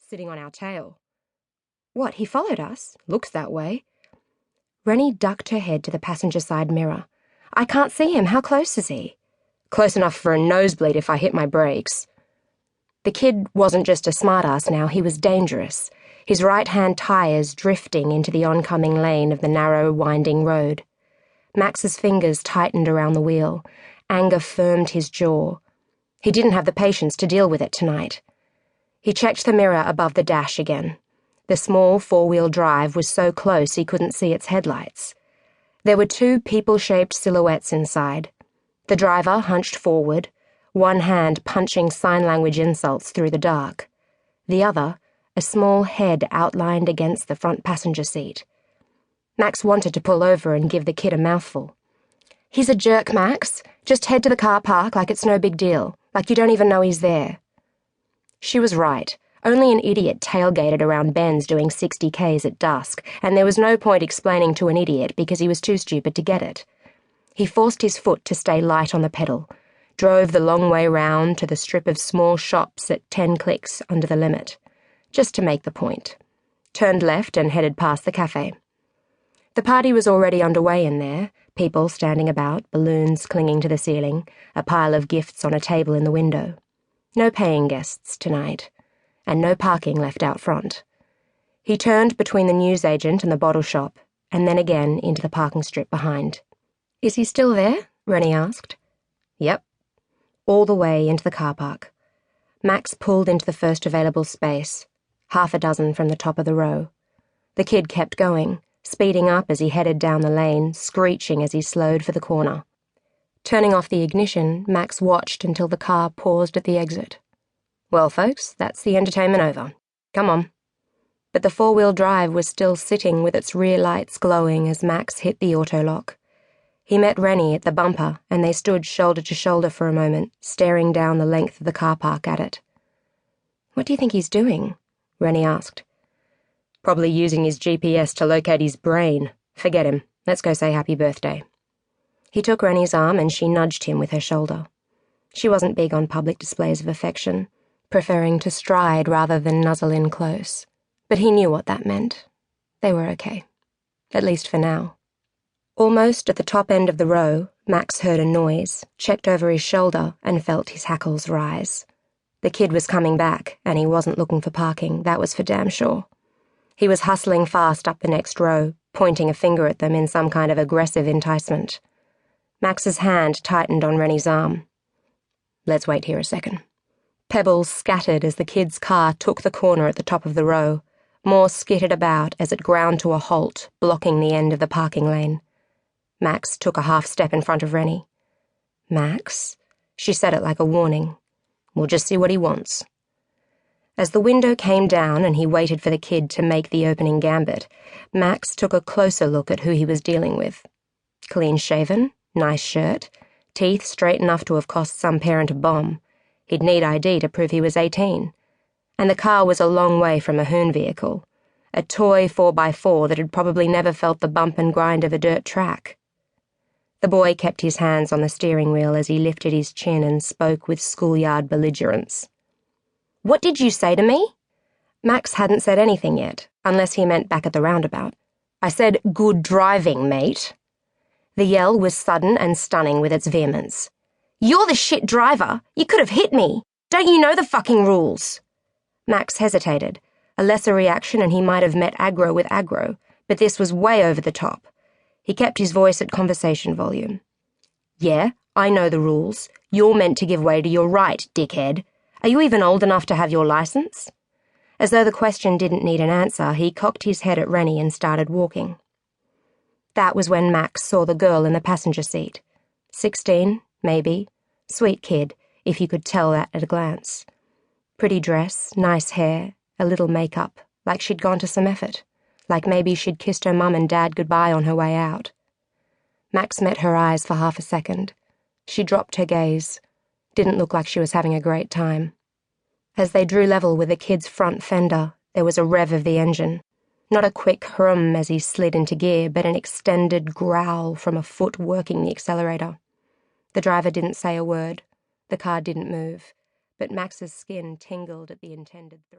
sitting on our tail. What, he followed us? Looks that way. Rennie ducked her head to the passenger side mirror. I can't see him. How close is he? Close enough for a nosebleed if I hit my brakes. The kid wasn't just a smartass now, he was dangerous, his right-hand tyres drifting into the oncoming lane of the narrow, winding road. Max's fingers tightened around the wheel. Anger firmed his jaw. He didn't have the patience to deal with it tonight. He checked the mirror above the dash again. The small four-wheel drive was so close he couldn't see its headlights. There were two people-shaped silhouettes inside. The driver hunched forward, one hand punching sign language insults through the dark. The other, a small head outlined against the front passenger seat. Max wanted to pull over and give the kid a mouthful. He's a jerk, Max. Just head to the car park like it's no big deal, like you don't even know he's there. She was right. Only an idiot tailgated around bends doing 60 Ks at dusk, and there was no point explaining to an idiot because he was too stupid to get it. He forced his foot to stay light on the pedal, drove the long way round to the strip of small shops at 10 clicks under the limit, just to make the point. Turned left and headed past the cafe. The party was already underway in there, people standing about, balloons clinging to the ceiling, a pile of gifts on a table in the window. No paying guests tonight, and no parking left out front. He turned between the newsagent and the bottle shop, and then again into the parking strip behind. Is he still there? Rennie asked. Yep. All the way into the car park. Max pulled into the first available space, half a dozen from the top of the row. The kid kept going, speeding up as he headed down the lane, screeching as he slowed for the corner. Turning off the ignition, Max watched until the car paused at the exit. Well, folks, that's the entertainment over. Come on. But the four-wheel drive was still sitting with its rear lights glowing as Max hit the auto lock. He met Rennie at the bumper, and they stood shoulder to shoulder for a moment, staring down the length of the car park at it. What do you think he's doing? Rennie asked. Probably using his GPS to locate his brain. Forget him. Let's go say happy birthday. He took Rennie's arm and she nudged him with her shoulder. She wasn't big on public displays of affection, preferring to stride rather than nuzzle in close. But he knew what that meant. They were okay. At least for now. Almost at the top end of the row, Max heard a noise, checked over his shoulder, and felt his hackles rise. The kid was coming back, and he wasn't looking for parking, that was for damn sure. He was hustling fast up the next row, pointing a finger at them in some kind of aggressive enticement. Max's hand tightened on Rennie's arm. Let's wait here a second. Pebbles scattered as the kid's car took the corner at the top of the row. More skittered about as it ground to a halt, blocking the end of the parking lane. Max took a half step in front of Rennie. Max? She said it like a warning. We'll just see what he wants. As the window came down and he waited for the kid to make the opening gambit, Max took a closer look at who he was dealing with. Clean-shaven, nice shirt, teeth straight enough to have cost some parent a bomb. He'd need ID to prove he was 18. And the car was a long way from a hoon vehicle, a toy 4x4 that had probably never felt the bump and grind of a dirt track. The boy kept his hands on the steering wheel as he lifted his chin and spoke with schoolyard belligerence. What did you say to me? Max hadn't said anything yet, unless he meant back at the roundabout. I said, good driving, mate. The yell was sudden and stunning with its vehemence. You're the shit driver. You could have hit me. Don't you know the fucking rules? Max hesitated. A lesser reaction and he might have met aggro with aggro, but this was way over the top. He kept his voice at conversation volume. Yeah, I know the rules. You're meant to give way to your right, dickhead. Are you even old enough to have your license? As though the question didn't need an answer, he cocked his head at Rennie and started walking. That was when Max saw the girl in the passenger seat. 16, maybe. Sweet kid, if you could tell that at a glance. Pretty dress, nice hair, a little makeup, like she'd gone to some effort, like maybe she'd kissed her mum and dad goodbye on her way out. Max met her eyes for half a second. She dropped her gaze. Didn't look like she was having a great time. As they drew level with the kid's front fender, there was a rev of the engine. Not a quick hum as he slid into gear, but an extended growl from a foot working the accelerator. The driver didn't say a word. The car didn't move, but Max's skin tingled at the intended threat.